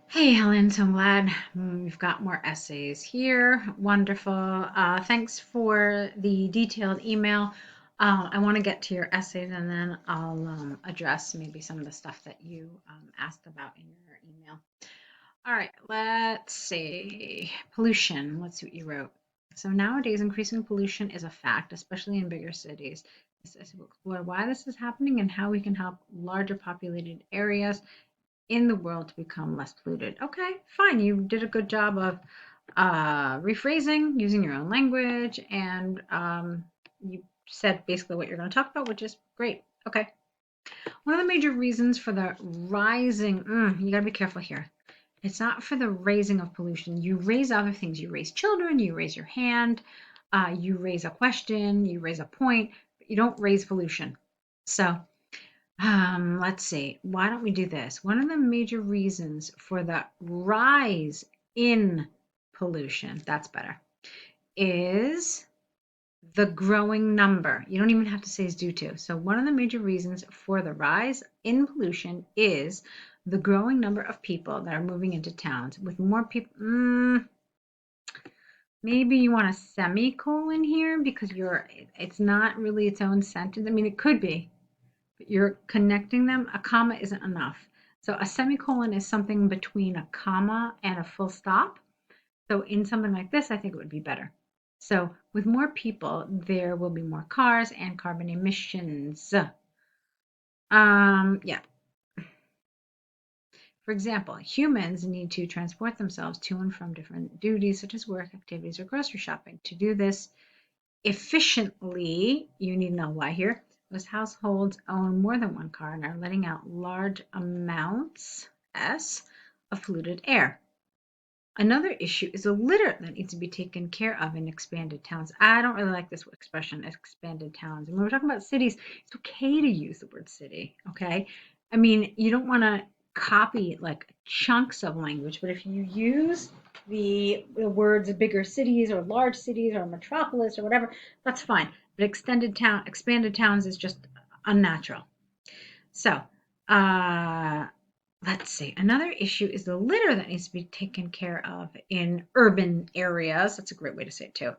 Hey Helen, so I'm glad we've got more essays here. Wonderful. Thanks for the detailed email. I want to get to your essays and then I'll address maybe some of the stuff that you asked about in your email. All right, let's see. Pollution. Let's see what you wrote. So nowadays, increasing pollution is a fact, especially in bigger cities. This essay will explore why this is happening and how we can help larger populated areas in the world to become less polluted. Okay, fine. You did a good job of rephrasing, using your own language, and you said basically what you're going to talk about, which is great. Okay. One of the major reasons for the rising, you got to be careful here. It's not for the raising of pollution. You raise other things. You raise children, you raise your hand, you raise a question, you raise a point, but you don't raise pollution. So, let's see. Why don't we do this? One of the major reasons for the rise in pollution, that's better, is the growing number. You don't even have to say is due to. So one of the major reasons for the rise in pollution is the growing number of people that are moving into towns. With more people, maybe you want a semicolon here because it's not really its own sentence. I mean, it could be, but you're connecting them. A comma isn't enough. So a semicolon is something between a comma and a full stop. So in something like this, I think it would be better. So with more people, there will be more cars and carbon emissions. Yeah. For example, humans need to transport themselves to and from different duties, such as work, activities, or grocery shopping. To do this efficiently, you need to know why here. Those households own more than one car and are letting out large amounts, S, of polluted air. Another issue is the litter that needs to be taken care of in expanded towns. I don't really like this expression, expanded towns. And when we're talking about cities, it's okay to use the word city, okay? I mean, you don't want to copy like chunks of language, but if you use the words bigger cities or large cities or metropolis or whatever, that's fine. But expanded towns is just unnatural. So, uh, let's see. Another issue is the litter that needs to be taken care of in urban areas. That's a great way to say it too.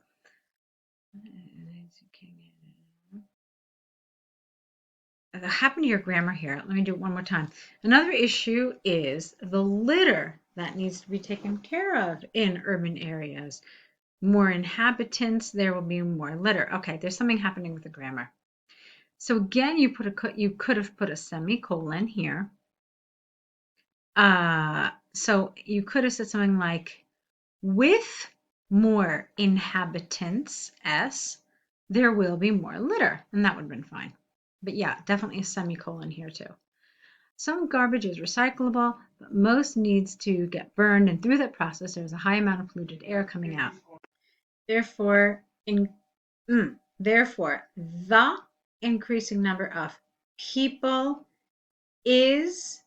What happened to your grammar here? Let me do it one more time. Another issue is the litter that needs to be taken care of in urban areas. More inhabitants, there will be more litter. Okay, there's something happening with the grammar. So again, you could have put a semicolon here. So you could have said something like, with more inhabitants, S, there will be more litter, and that would have been fine. But yeah, definitely a semicolon here too. Some garbage is recyclable, but most needs to get burned, and through that process, there's a high amount of polluted air coming out. Therefore, therefore, the increasing number of people is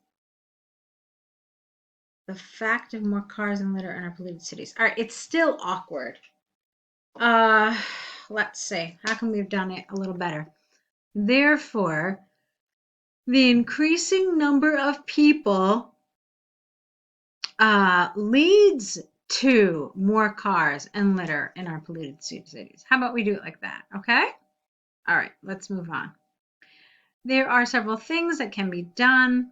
the fact of more cars and litter in our polluted cities. All right, it's still awkward. Uh, let's see. How can we have done it a little better? Therefore, the increasing number of people leads to more cars and litter in our polluted cities. How about we do it like that? Okay? All right, let's move on. There are several things that can be done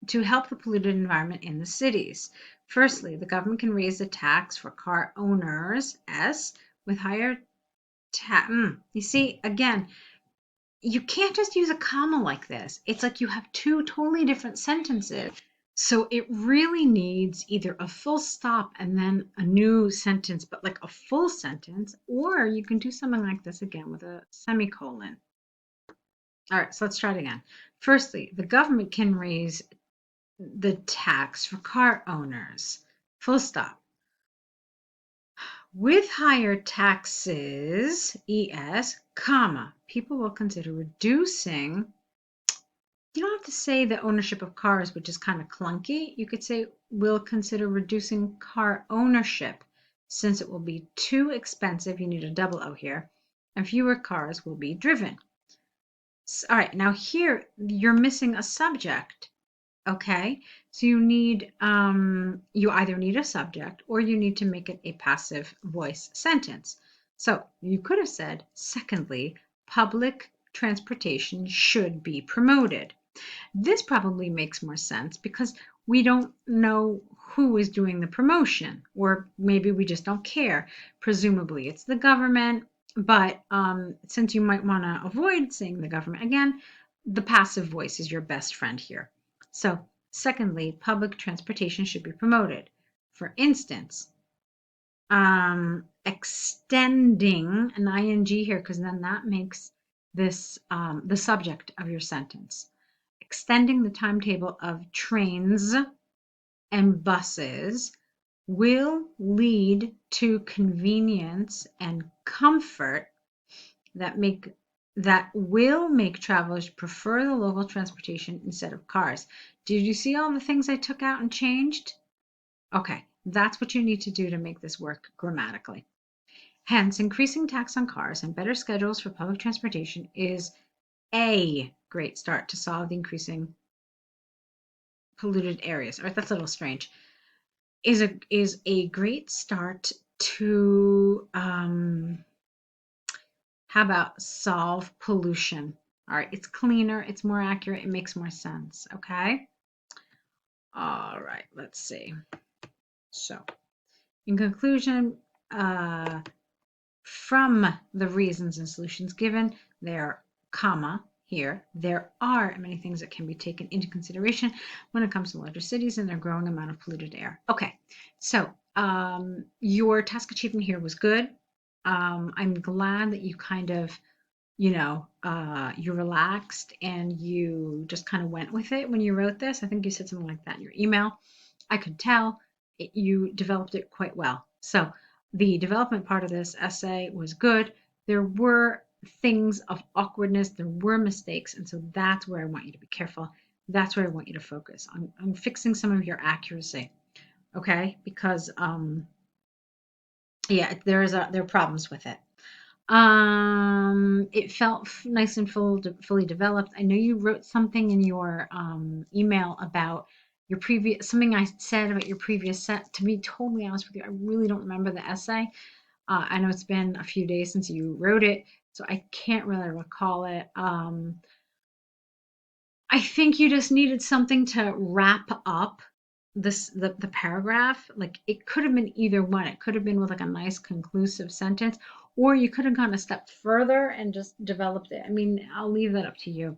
to help the polluted environment in the cities. Firstly, the government can raise the tax for car owners, S, with higher You see, again, you can't just use a comma like this. It's like you have two totally different sentences. So it really needs either a full stop and then a new sentence, but like a full sentence, or you can do something like this again with a semicolon. All right, so let's try it again. Firstly, the government can raise the tax for car owners. Full stop. With higher taxes, ES, comma, people will consider reducing. You don't have to say the ownership of cars, which is kind of clunky. You could say will consider reducing car ownership since it will be too expensive. You need a double O here, and fewer cars will be driven. All right, now here you're missing a subject. Okay, so you either need a subject or you need to make it a passive voice sentence. So you could have said, secondly, public transportation should be promoted. This probably makes more sense because we don't know who is doing the promotion, or maybe we just don't care. Presumably, it's the government, but since you might want to avoid saying the government again, the passive voice is your best friend here. So, secondly, public transportation should be promoted. For instance, extending an ing here, because then that makes this the subject of your sentence. Extending the timetable of trains and buses will lead to convenience and comfort that will make travelers prefer the local transportation instead of cars. Did you see all the things I took out and changed? Okay, that's what you need to do to make this work grammatically. Hence, increasing tax on cars and better schedules for public transportation is a great start to solve the increasing polluted areas. All right, that's a little strange. Is a great start to how about solve pollution? All right, it's cleaner, it's more accurate, it makes more sense. Okay. All right, let's see. So, in conclusion, from the reasons and solutions given, there, comma, here, there are many things that can be taken into consideration when it comes to larger cities and their growing amount of polluted air. Okay, so your task achievement here was good. I'm glad that you kind of, you relaxed and you just kind of went with it when you wrote this. I think you said something like that in your email. I could tell you developed it quite well. So the development part of this essay was good. There were things of awkwardness, there were mistakes, and so that's where I want you to be careful. That's where I want you to focus on fixing some of your accuracy, okay? Because yeah, there are problems with it. It felt nice and fully developed. I know you wrote something in your email about your previous, something I said about your previous set. To be totally honest with you, I really don't remember the essay. I know it's been a few days since you wrote it, so I can't really recall it. I think you just needed something to wrap up the paragraph. Like it could have been either one. It could have been with like a nice conclusive sentence, or you could have gone a step further and just developed it. I mean, I'll leave that up to you.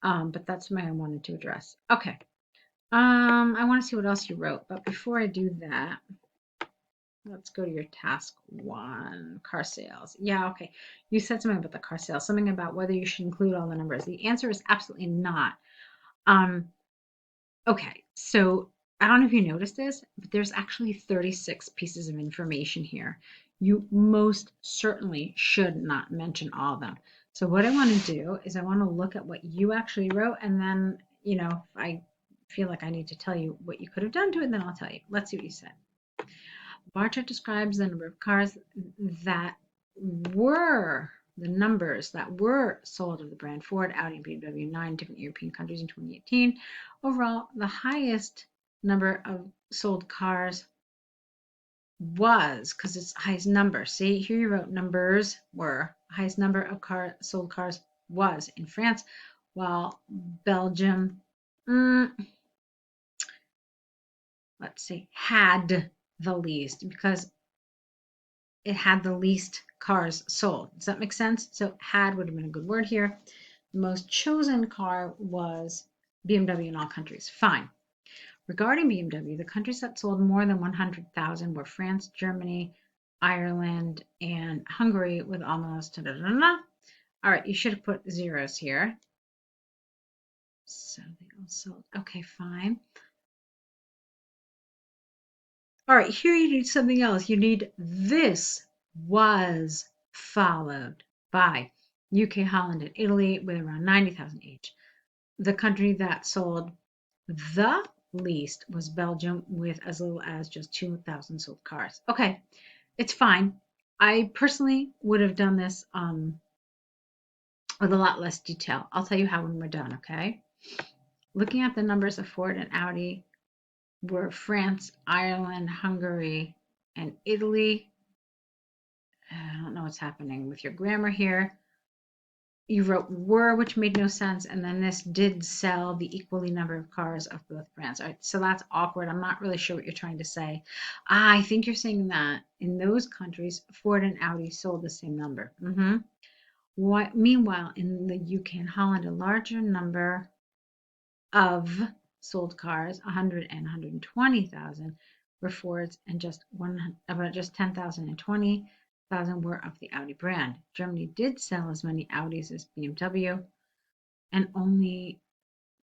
But that's what I wanted to address. Okay. I want to see what else you wrote, but before I do that, let's go to your task one, car sales. Yeah, okay. You said something about the car sales, something about whether you should include all the numbers. The answer is absolutely not. Um, Okay, so I don't know if you noticed this, but there's actually 36 pieces of information here. You most certainly should not mention all of them. So what I want to do is I want to look at what you actually wrote, and then, if I feel like I need to tell you what you could have done to it, then I'll tell you. Let's see what you said. Bar chart describes the number of cars that were the numbers that were sold of the brand Ford, Audi, and BMW in 9 different European countries in 2018. Overall, the highest number of sold cars was, because it's highest number. See, here you wrote numbers were. Highest number of sold cars was in France, while Belgium, let's see, had the least because it had the least cars sold. Does that make sense? So had would have been a good word here. The most chosen car was BMW in all countries. Fine. Regarding BMW, the countries that sold more than 100,000 were France, Germany, Ireland, and Hungary with almost da, da, da, da. All right, you should have put zeros here. So they all sold. Okay, fine. All right, here you need something else. You need this was followed by UK, Holland, and Italy with around 90,000 each. The country that sold the least was Belgium with as little as just 2,000 sold cars. Okay, it's fine. I personally would have done this with a lot less detail. I'll tell you how when we're done, okay? looking at the numbers of Ford and Audi were France, Ireland, Hungary, and Italy. I don't know what's happening with your grammar here. You wrote were, which made no sense, and then this did sell the equally number of cars of both brands. All right, so that's awkward. I'm not really sure what you're trying to say. I think you're saying that in those countries, Ford and Audi sold the same number. Meanwhile, in the UK and Holland, a larger number of sold cars, 100 and 120,000, were Fords, and about just 10,000 and 20,000 were of the Audi brand. Germany did sell as many Audis as BMW, and only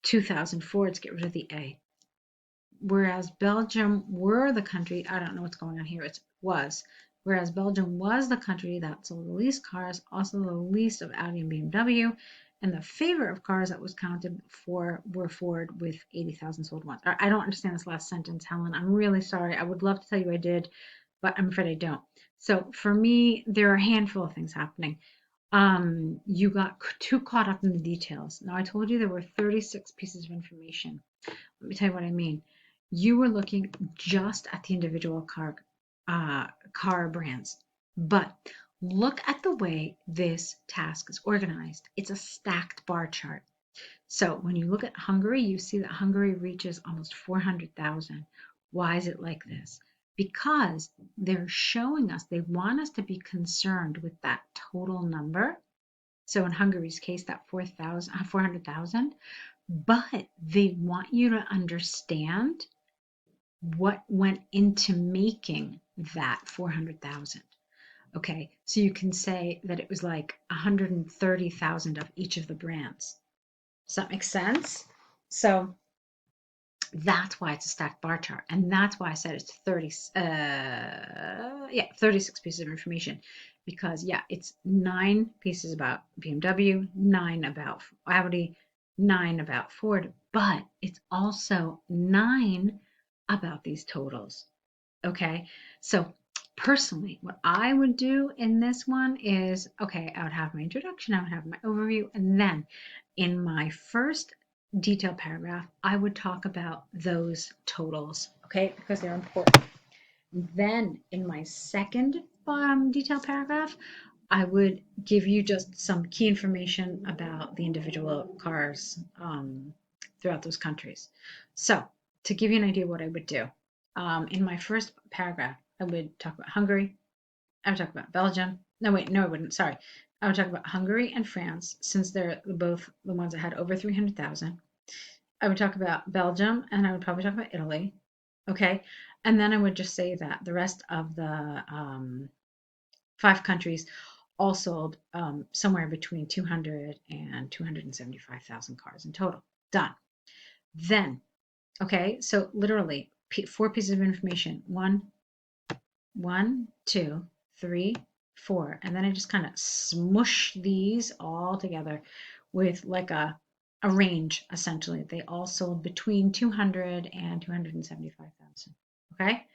2,000 Fords. Get rid of the A. Whereas Belgium were the country, I don't know what's going on here, it was. Whereas Belgium was the country that sold the least cars, also the least of Audi and BMW, and the favor of cars that was counted for were Ford with 80,000 sold ones. I don't understand this last sentence, Helen. I'm really sorry. I would love to tell you I did, but I'm afraid I don't. So for me, there are a handful of things happening. You got too caught up in the details. Now, I told you there were 36 pieces of information. Let me tell you what I mean. You were looking just at the individual car brands, but look at the way this task is organized. It's a stacked bar chart. So when you look at Hungary, you see that Hungary reaches almost 400,000. Why is it like this? Because they're showing us, they want us to be concerned with that total number. So in Hungary's case, that 400,000, but they want you to understand what went into making that 400,000. Okay, so you can say that it was like 130,000 of each of the brands. Does that make sense? So that's why it's a stacked bar chart, and that's why I said it's 36 pieces of information, because it's 9 pieces about BMW, 9 about Audi, 9 about Ford, but it's also 9 about these totals. Okay, so personally, what I would do in this one is, okay, I would have my introduction, I would have my overview, and then in my first detailed paragraph, I would talk about those totals, okay, because they're important. Then in my second detailed paragraph, I would give you just some key information about the individual cars throughout those countries. So to give you an idea what I would do, in my first paragraph, I would talk about Hungary. I would talk about Belgium. No, wait, no, I wouldn't. Sorry. I would talk about Hungary and France, since they're both the ones that had over 300,000. I would talk about Belgium, and I would probably talk about Italy. Okay. And then I would just say that the rest of the 5 countries all sold somewhere between 200 and 275,000 cars in total. Done. Then, okay, so literally 4 pieces of information. One, two, three, 4. And then I just kind of smush these all together with like a range, essentially. They all sold between 200 and 275,000. Okay?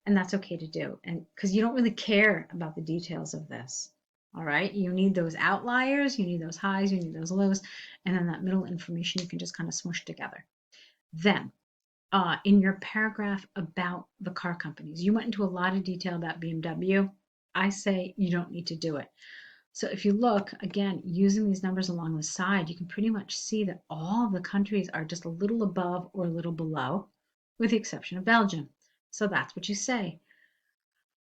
And that's okay to do. And because you don't really care about the details of this. All right? You need those outliers, you need those highs, you need those lows, and then that middle information you can just kind of smush together. Then in your paragraph about the car companies, you went into a lot of detail about BMW. I say you don't need to do it. So if you look, again, using these numbers along the side, you can pretty much see that all the countries are just a little above or a little below, with the exception of Belgium. So that's what you say.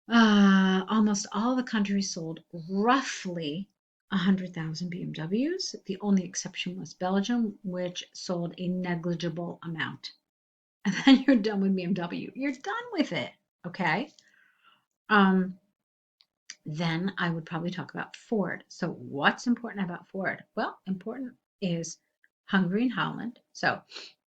Almost all the countries sold roughly 100,000 BMWs. The only exception was Belgium, which sold a negligible amount. And then you're done with BMW. You're done with it, okay? Then I would probably talk about Ford. So what's important about Ford? Well, important is Hungary and Holland. So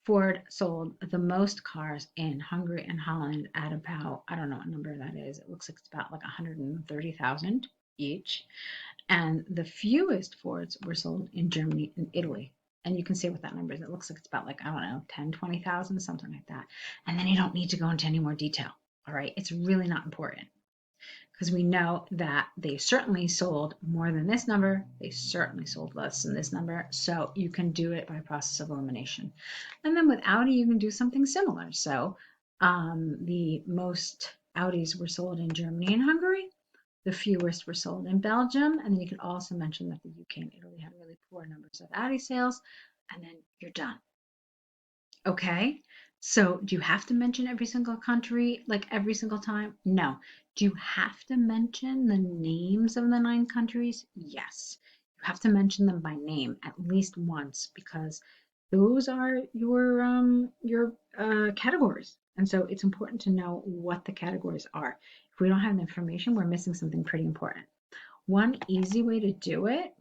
Ford sold the most cars in Hungary and Holland at about, I don't know what number that is. It looks like it's about like 130,000 each. And the fewest Fords were sold in Germany and Italy. And you can see what that number is. It looks like it's about like, I don't know, 10, 20,000, something like that. And then you don't need to go into any more detail. All right. It's really not important. because we know that they certainly sold more than this number. They certainly sold less than this number. So you can do it by process of elimination. And then with Audi, you can do something similar. So the most Audis were sold in Germany and Hungary. The fewest were sold in Belgium. And then you could also mention that the UK and Italy had really poor numbers of Audi sales. And then you're done. Okay. So do you have to mention every single country, like every single time? No. Do you have to mention the names of the 9 countries? Yes. You have to mention them by name at least once because those are your categories. And so it's important to know what the categories are. If we don't have the information, we're missing something pretty important. One easy way to do it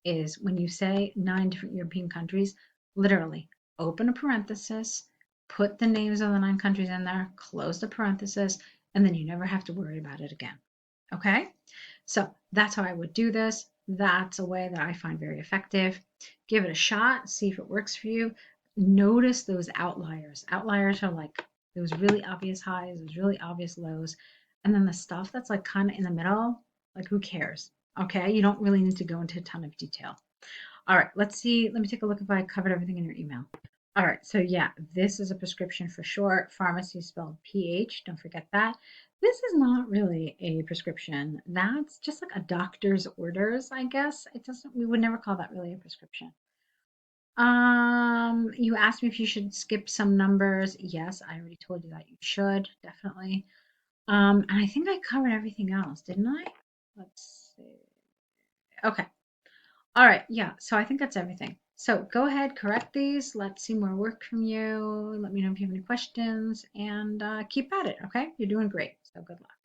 is when you say 9 different European countries, literally open a parenthesis, put the names of the 9 countries in there, close the parenthesis, and then you never have to worry about it again. Okay? So that's how I would do this. That's a way that I find very effective. Give it a shot, see if it works for you. Notice those outliers. Outliers are like those really obvious highs, those really obvious lows. And then the stuff that's like kind of in the middle, like who cares? Okay, you don't really need to go into a ton of detail. All right, let's see. Let me take a look if I covered everything in your email. All right, so yeah, this is a prescription for sure. Pharmacy spelled PH, don't forget that. This is not really a prescription. That's just like a doctor's orders, I guess. It doesn't, we would never call that really a prescription. You asked me if you should skip some numbers. Yes, I already told you that you should, definitely. And I think I covered everything else, didn't I? Let's see. Okay. All right. Yeah. So I think that's everything. So go ahead, correct these. Let's see more work from you. Let me know if you have any questions and keep at it. Okay. You're doing great. So good luck.